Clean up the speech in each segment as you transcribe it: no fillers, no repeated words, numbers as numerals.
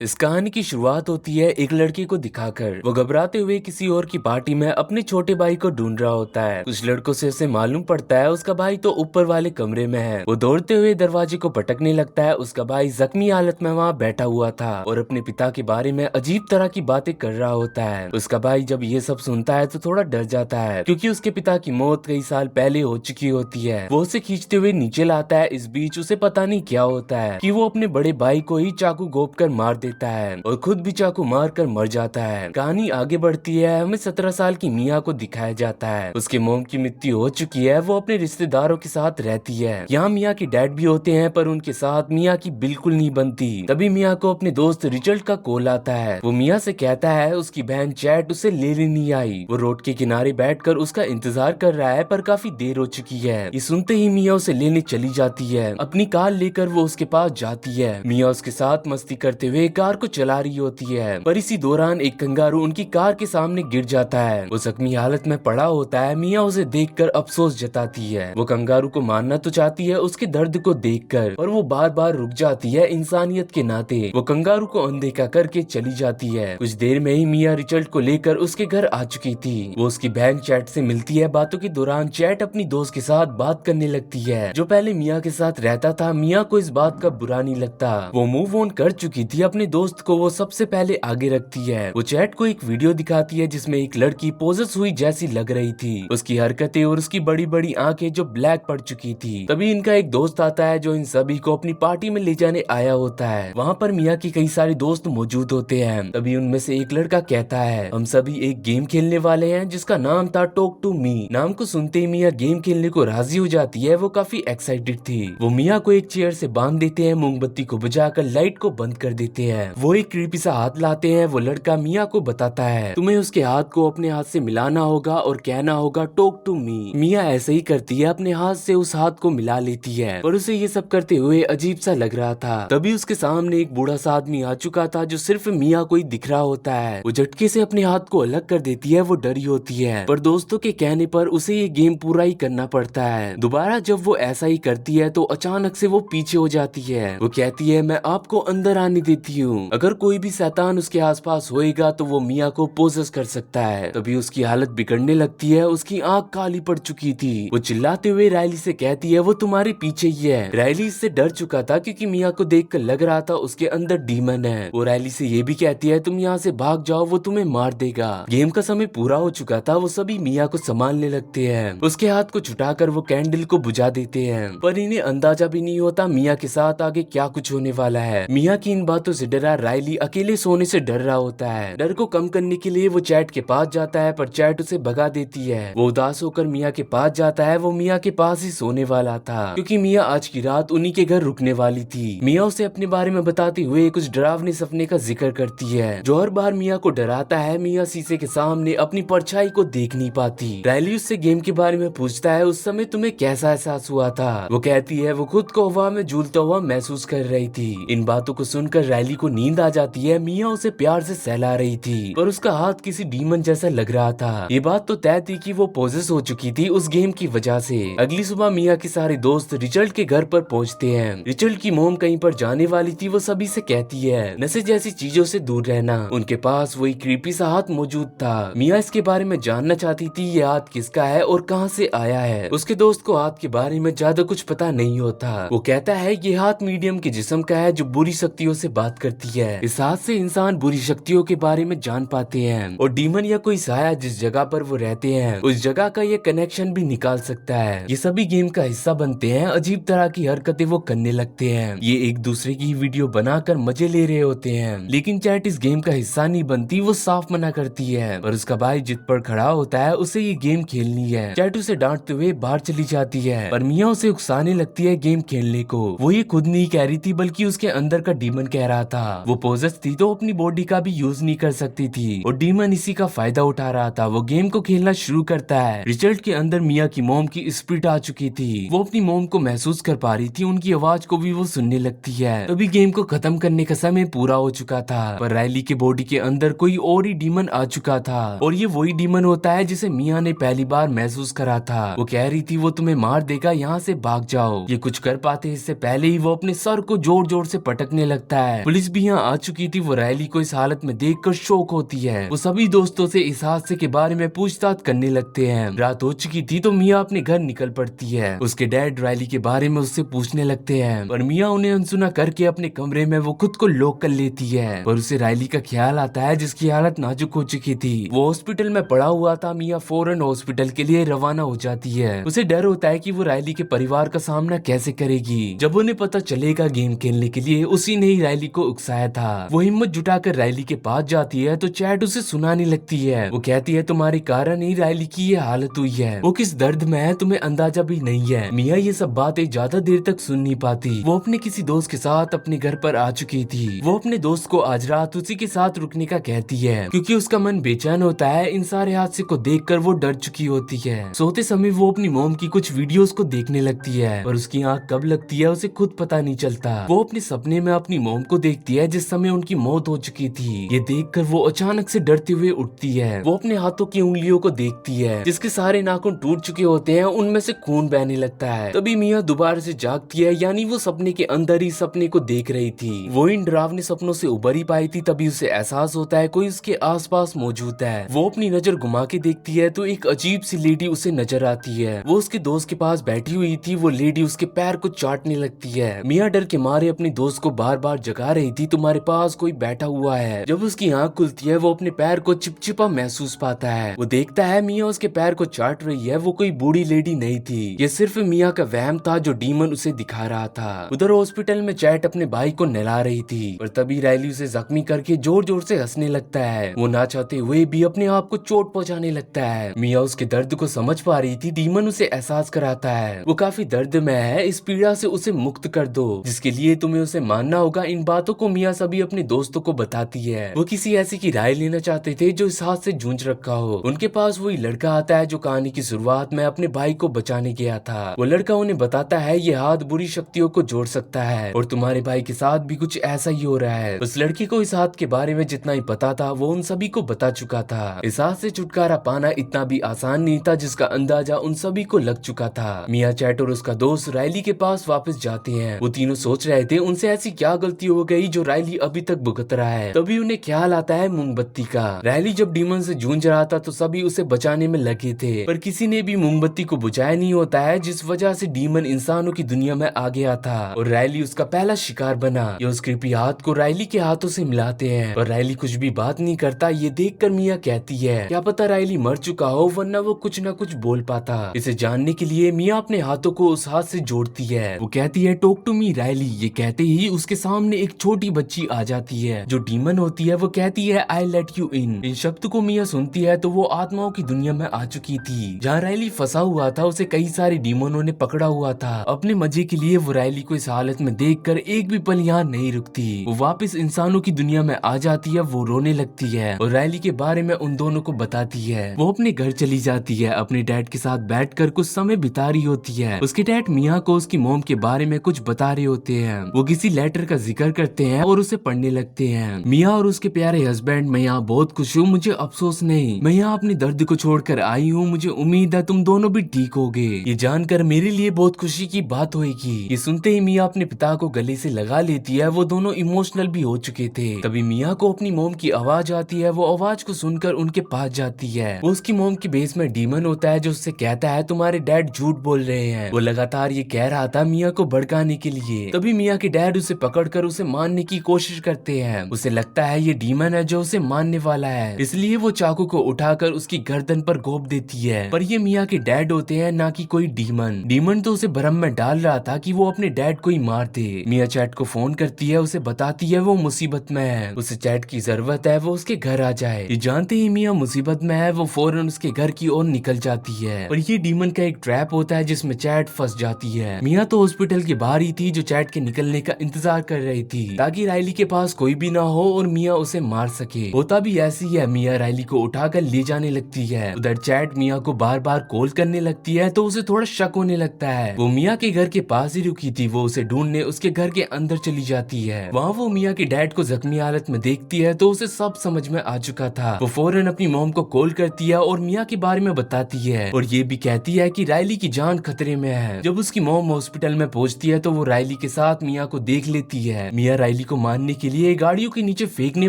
इस कहानी की शुरुआत होती है एक लड़के को दिखाकर। वो घबराते हुए किसी और की पार्टी में अपने छोटे भाई को ढूंढ रहा होता है। कुछ लड़कों से उसे मालूम पड़ता है उसका भाई तो ऊपर वाले कमरे में है। वो दौड़ते हुए दरवाजे को पटकने लगता है। उसका भाई जख्मी हालत में वहाँ बैठा हुआ था और अपने पिता के बारे में अजीब तरह की बातें कर रहा होता है। उसका भाई जब ये सब सुनता है तो थोड़ा डर जाता है क्योंकि उसके पिता की मौत कई साल पहले हो चुकी होती है। वो उसे खींचते हुए नीचे लाता है। इस बीच उसे पता नहीं क्या होता है कि वो अपने बड़े भाई को ही चाकू घोंप कर मार देता है और खुद भी चाकू मार कर मर जाता है। कहानी आगे बढ़ती है। हमें 17 साल की मिया को दिखाया जाता है। उसके मोम की मृत्यु हो चुकी है। वो अपने रिश्तेदारों के साथ रहती है। यहाँ मिया की डैड भी होते हैं पर उनके साथ मिया की बिल्कुल नहीं बनती। तभी मिया को अपने दोस्त रिचर्ड का कॉल आता है। वो मिया से कहता है उसकी बहन चैट उसे लेने नहीं आई। वो रोड के किनारे बैठकर उसका इंतजार कर रहा है पर काफी देर हो चुकी है। ये सुनते ही मिया उसे लेने चली जाती है। अपनी कार लेकर वो उसके पास जाती है। मिया उसके साथ मस्ती करते हुए कार को चला रही होती है पर इसी दौरान एक कंगारू उनकी कार के सामने गिर जाता है। वो जख्मी हालत में पड़ा होता है। मिया उसे देखकर अफसोस जताती है। वो कंगारू को मारना तो चाहती है उसके दर्द को देखकर पर वो बार बार रुक जाती है इंसानियत के नाते। वो कंगारू को अनदेखा करके चली जाती है। कुछ देर में ही मिया रिचर्ड को लेकर उसके घर आ चुकी थी। वो उसकी बहन चैट से मिलती है। बातों के दौरान चैट अपनी दोस्त के साथ बात करने लगती है जो पहले मिया के साथ रहता था। मिया को इस बात का बुरा नहीं लगता। वो मूव ऑन कर चुकी थी। अपने दोस्त को वो सबसे पहले आगे रखती है। वो चैट को एक वीडियो दिखाती है जिसमें एक लड़की पोजेस हुई जैसी लग रही थी। उसकी हरकतें और उसकी बड़ी बड़ी आंखें जो ब्लैक पड़ चुकी थी। तभी इनका एक दोस्त आता है जो इन सभी को अपनी पार्टी में ले जाने आया होता है। वहाँ पर मिया के कई सारे दोस्त मौजूद होते हैं। तभी उनमें से एक लड़का कहता है हम सभी एक गेम खेलने वाले हैं जिसका नाम था टॉक टू मी। नाम को सुनते ही मिया गेम खेलने को राजी हो जाती है। वो काफी एक्साइटेड थी। वो मिया को एक चेयर से बांध देते हैं। मोमबत्ती को बुझाकर लाइट को बंद कर देते हैं। वो एक क्रीपी सा हाथ लाते हैं। वो लड़का मिया को बताता है तुम्हें उसके हाथ को अपने हाथ से मिलाना होगा और कहना होगा टॉक टू मी। मिया ऐसे ही करती है। अपने हाथ से उस हाथ को मिला लेती है पर उसे ये सब करते हुए अजीब सा लग रहा था। तभी उसके सामने एक बूढ़ा सा आदमी आ चुका था जो सिर्फ मिया को ही दिख रहा होता है। वो झटके से अपने हाथ को अलग कर देती है। वो डरी होती है पर दोस्तों के कहने पर उसे ये गेम पूरा ही करना पड़ता है। दोबारा जब वो ऐसा ही करती है तो अचानक से वो पीछे हो जाती है। वो कहती है मैं आपको अंदर आने देती हूँ। अगर कोई भी शैतान उसके आसपास होएगा तो वो मिया को पोजेस कर सकता है। तभी उसकी हालत बिगड़ने लगती है। उसकी आंख काली पड़ चुकी थी। वो चिल्लाते हुए रायली से कहती है वो तुम्हारे पीछे ही है। रायली इससे डर चुका था क्योंकि मिया को देखकर लग रहा था उसके अंदर डीमन है। वो रायली से ये भी कहती है तुम यहाँ से भाग जाओ वो तुम्हें मार देगा। गेम का समय पूरा हो चुका था। वो सभी मिया को संभालने लगते हैं। उसके हाथ को छुटाकर वो कैंडल को बुझा देते हैं पर इन्हें अंदाजा भी नहीं होता मिया के साथ आगे क्या कुछ होने वाला है। मिया की इन बातों से डरा रायली अकेले सोने से डर रहा होता है। डर को कम करने के लिए वो चैट के पास जाता है पर चैट उसे भगा देती है। वो उदास होकर मिया के पास जाता है। वो मिया के पास ही सोने वाला था क्योंकि मिया आज की रात उन्हीं के घर रुकने वाली थी। मिया उसे अपने बारे में बताते हुए कुछ डरावने सपने का जिक्र करती है जो हर बार मिया को डराता है। मिया शीशे के सामने अपनी परछाई को देख नहीं पाती। रायली उससे गेम के बारे में पूछता है उस समय तुम्हें कैसा एहसास हुआ था। वो कहती है वो खुद को हवा में झूलता हुआ महसूस कर रही थी। इन बातों को सुनकर रायली को नींद आ जाती है। मिया उसे प्यार से सहला रही थी पर उसका हाथ किसी डीमन जैसा लग रहा था। ये बात तो तय थी कि वो पोजेस हो चुकी थी उस गेम की वजह से। अगली सुबह मिया के सारे दोस्त रिचर्ड के घर पर पहुंचते हैं। रिचर्ड की मोम कहीं पर जाने वाली थी। वो सभी से कहती है नशे जैसी चीजों से दूर रहना। उनके पास वही क्रीपी सा हाथ मौजूद था। मिया इसके बारे में जानना चाहती थी ये हाथ किसका है और कहां से आया है। उसके दोस्त को हाथ के बारे में ज्यादा कुछ पता नहीं होता। वो कहता है ये हाथ मीडियम के जिस्म का है जो बुरी शक्तियों से बात करती है। इस हाथ से इंसान बुरी शक्तियों के बारे में जान पाते हैं और डीमन या कोई साया जिस जगह पर वो रहते हैं उस जगह का ये कनेक्शन भी निकाल सकता है। ये सभी गेम का हिस्सा बनते हैं। अजीब तरह की हरकतें वो करने लगते हैं। ये एक दूसरे की वीडियो बनाकर मजे ले रहे होते हैं लेकिन चैट इस गेम का हिस्सा नहीं बनती। वो साफ मना करती है और उसका भाई जिद पर खड़ा होता है उसे ये गेम खेलनी है। चैट उसे डांटते हुए बाहर चली जाती है पर मिया उसे उकसाने लगती है गेम खेलने को। वो ये खुद नहीं कह रही थी बल्कि उसके अंदर का डीमन कह रहा था। वो पोजेस थी तो अपनी बॉडी का भी यूज नहीं कर सकती थी और डीमन इसी का फायदा उठा रहा था। वो गेम को खेलना शुरू करता है। रिचर्ड के अंदर मिया की मोम की स्पिरिट आ चुकी थी। वो अपनी मोम को महसूस कर पा रही थी। उनकी आवाज को भी वो सुनने लगती है। तभी गेम को खत्म करने का समय पूरा हो चुका था पर रायली के बॉडी के अंदर कोई और ही डीमन आ चुका था और ये वही डीमन होता है जिसे मिया ने पहली बार महसूस करा था। वो कह रही थी वो तुम्हें मार देगा यहाँ से भाग जाओ। ये कुछ कर पाते इससे पहले ही वो अपने सर को जोर जोर से पटकने लगता है। पुलिस भी यहाँ आ चुकी थी वो रायली को इस हालत में देखकर शौक होती है। वो सभी दोस्तों से इस हादसे के बारे में पूछताछ करने लगते हैं। रात हो चुकी थी तो मिया अपने घर निकल पड़ती है। उसके डैड रायली के बारे में उससे पूछने लगते हैं, पर मिया उन्हें अनसुना करके अपने कमरे में वो खुद को लॉक कर लेती है। पर उसे रायली का ख्याल आता है जिसकी हालत नाजुक हो चुकी थी। वो हॉस्पिटल में पड़ा हुआ था। मिया फौरन हॉस्पिटल के लिए रवाना हो जाती है। उसे डर होता है कि वो रायली के परिवार का सामना कैसे करेगी। जब उन्हें पता चलेगा गेम खेलने के लिए उसी ने ही रायली को उकसाया था। वो हिम्मत जुटाकर रायली के पास जाती है तो चैट उसे सुनाने लगती है। वो कहती है तुम्हारे कारण ही रायली की ये हालत हुई है। वो किस दर्द में है तुम्हें अंदाजा भी नहीं है। मिया ये सब बातें ज्यादा देर तक सुन नहीं पाती। वो अपने किसी दोस्त के साथ अपने घर पर आ चुकी थी। वो अपने दोस्त को आज रात उसी के साथ रुकने का कहती है क्योंकि उसका मन बेचैन होता है। इन सारे हादसे को देखकर वो डर चुकी होती है। सोते समय वो अपनी मॉम की कुछ वीडियोस को देखने लगती है और उसकी आंख कब लगती है उसे खुद पता नहीं चलता। वो अपने सपने में अपनी मॉम को देखती है जिस समय उनकी मौत हो चुकी थी। ये देखकर वो अचानक से डरते हुए उठती है। वो अपने हाथों की उंगलियों को देखती है जिसके सारे नाखून टूट चुके होते हैं, उनमें से खून बहने लगता है। तभी मिया दोबारा से जागती है, यानी वो सपने के अंदर ही सपने को देख रही थी। वो इन डरावने सपनों से उबर ही पाई थी। तभी उसे एहसास होता है कोई उसके आसपास मौजूद है। वो अपनी नजर घुमा के देखती है तो एक अजीब सी लेडी उसे नजर आती है। वो उसके दोस्त के पास बैठी हुई थी। वो लेडी उसके पैर को चाटने लगती है। मिया डर के मारे अपने दोस्त को बार बार जगा रही थी, तुम्हारे पास कोई बैठा हुआ है। जब उसकी आंख खुलती है वो अपने पैर को चिपचिपा महसूस पाता है। वो देखता है मिया उसके पैर को चाट रही है। वो कोई बूढ़ी लेडी नहीं थी, ये सिर्फ मिया का वहम था जो डीमन उसे दिखा रहा था। उधर हॉस्पिटल में चैट अपने भाई को नहला रही थी और तभी रायली उसे जख्मी करके जोर जोर से हंसने लगता है। वो ना चाहते हुए भी अपने आप को चोट पहुंचाने लगता है। मिया उसके दर्द को समझ पा रही थी। डीमन उसे एहसास कराता है वो काफी दर्द में है, इस पीड़ा से उसे मुक्त कर दो, जिसके लिए तुम्हें उसे मानना होगा। इन बातों को मिया सभी अपने दोस्तों को बताती है। वो किसी ऐसी की राय लेना चाहते थे जो इस हाथ से जूझ रखा हो। उनके पास वही लड़का आता है जो कहानी की शुरुआत में अपने भाई को बचाने गया था। वो लड़का उन्हें बताता है ये हाथ बुरी शक्तियों को जोड़ सकता है और तुम्हारे भाई के साथ भी कुछ ऐसा ही हो रहा है। उस लड़के को इस हाथ के बारे में जितना ही पता था वो उन सभी को बता चुका था। इस हाथ से छुटकारा पाना इतना भी आसान नहीं था जिसका अंदाजा उन सभी को लग चुका था। मिया चैट और उसका दोस्त रायली के पास वापस जाते हैं। वो तीनों सोच रहे थे उनसे ऐसी क्या गलती हो गई जो रायली अभी तक भुगत रहा है। तभी उन्हें ख्याल आता है मोमबत्ती का। रायली जब डीमन से जूझ रहा था तो सभी उसे बचाने में लगे थे, पर किसी ने भी मोमबत्ती को बुझाया नहीं होता है, जिस वजह से डीमन इंसानों की दुनिया में आ गया था और रायली उसका पहला शिकार बना। ये उस कृपी हाथ को रायली के हाथों से मिलाते हैं और रायली कुछ भी बात नहीं करता। ये देखकर मिया कहती है क्या पता रायली मर चुका हो, वरना वो कुछ न कुछ बोल पाता। इसे जानने के लिए मिया अपने हाथों को उस हाथ से जोड़ती है। वो कहती है टॉक टू मी रायली। ये कहते ही उसके सामने एक छोटी बच्ची आ जाती है जो डीमन होती है। वो कहती है आई लेट यू इन शब्द को मिया सुनती है तो वो आत्माओं की दुनिया में आ चुकी थी जहाँ रायली फंसा हुआ था। उसे कई सारे डीमनों ने पकड़ा हुआ था। अपने मजे के लिए वो रायली को इस हालत में देखकर एक भी पल यहाँ नहीं रुकती। वो वापस इंसानों की दुनिया में आ जाती है। वो रोने लगती है और रायली के बारे में उन दोनों को बताती है। वो अपने घर चली जाती है। अपने डैड के साथ बैठकर कुछ समय बिता रही होती है। उसके डैड मिया को उसकी मॉम के बारे में कुछ बता रहे होते हैं। वो किसी लेटर का जिक्र करते हैं और उसे पढ़ने लगते हैं। मिया और उसके प्यारे हस्बैंड मैं यहाँ बहुत खुश हूँ, मुझे अफसोस नहीं, मैं यहाँ अपने दर्द को छोड़कर आई हूँ, मुझे उम्मीद है तुम दोनों भी ठीक होगे। ये जानकर मेरे लिए बहुत खुशी की बात होगी। ये सुनते ही मिया अपने पिता को गले से लगा लेती है। वो दोनों इमोशनल भी हो चुके थे। तभी मिया को अपनी मॉम की आवाज आती है। वो आवाज को सुनकर उनके पास जाती है। वो उसकी मॉम के बेस में डीमन होता है जो उससे कहता है तुम्हारे डैड झूठ बोल रहे हैं। वो लगातार ये कह रहा था मिया को भड़काने के लिए। तभी मिया के डैड उसे पकड़कर उसे मारने की कोशिश करते हैं। उसे लगता है ये डीमन है जो उसे मारने वाला है, इसलिए वो चाकू को उठाकर उसकी गर्दन पर घोंप देती है। पर ये मिया के डैड होते हैं, ना कि कोई डीमन। डीमन तो उसे भ्रम में डाल रहा था कि वो अपने डैड को ही मार दे। मिया चैट को फोन करती है, उसे बताती है वो मुसीबत में है, उसे चैट की जरूरत है, वो उसके घर आ जाए। ये जानते ही मिया मुसीबत में है, वो फौरन उसके घर की ओर निकल जाती है। और ये डीमन का एक ट्रैप होता है जिसमें चैट फंस जाती है। मिया तो हॉस्पिटल के बाहर ही थी जो चैट के निकलने का इंतजार कर रही थी ताकि रायली के पास कोई भी ना हो और मिया उसे मार सके। होता भी ऐसी है। मिया रायली को उठाकर ले जाने लगती है। उधर चैट मिया को बार बार कॉल करने लगती है तो उसे थोड़ा शक होने लगता है। वो मिया के घर के पास ही रुकी थी। वो उसे ढूंढने उसके घर के अंदर चली जाती है। वहाँ वो मिया के डैड को जख्मी हालत में देखती है तो उसे सब समझ में आ चुका था। वो फौरन अपनी मॉम को कॉल करती है और मिया के बारे में बताती है और ये भी कहती है कि रायली की जान खतरे में है। जब उसकी मॉम हॉस्पिटल में पहुंचती है तो वो रायली के साथ मिया को देख लेती है। मिया रायली रायली को मारने के लिए गाड़ियों के नीचे फेंकने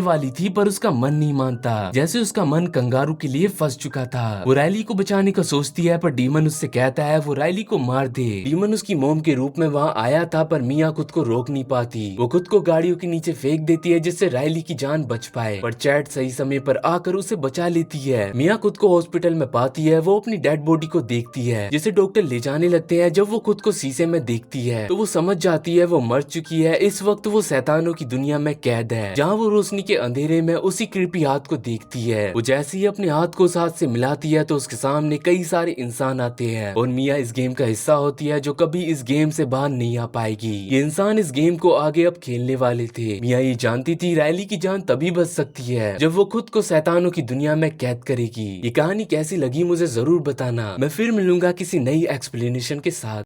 वाली थी, पर उसका मन नहीं मानता। जैसे उसका मन कंगारू के लिए फंस चुका था। वो रायली को बचाने का सोचती है, पर डीमन उससे कहता है वो रायली को मार दे। डीमन उसकी मोम के रूप में वहाँ आया था, पर मिया खुद को रोक नहीं पाती। वो खुद को गाड़ियों के नीचे फेंक देती है, जिससे रायली की जान बच पाए। पर चैट सही समय पर आकर उसे बचा लेती है। मिया खुद को हॉस्पिटल में पाती है। वो अपनी डेड बॉडी को देखती है, जिसे डॉक्टर ले जाने लगते हैं। जब वो खुद को शीशे में देखती है तो वो समझ जाती है वो मर चुकी है। इस वक्त वो शैतानों की दुनिया में कैद है, जहाँ वो रोशनी के अंधेरे में उसी कृपी हाथ को देखती है। वो जैसे ही अपने हाथ को उस हाथ से मिलाती है तो उसके सामने कई सारे इंसान आते हैं, और मिया इस गेम का हिस्सा होती है, जो कभी इस गेम से बाहर नहीं आ पाएगी। ये इंसान इस गेम को आगे अब खेलने वाले थे। मिया ये जानती थी रायली की जान तभी बच सकती है जब वो खुद को शैतानों की दुनिया में कैद करेगी। ये कहानी कैसी लगी मुझे जरूर बताना। मैं फिर मिलूंगा किसी नई एक्सप्लेनेशन के साथ।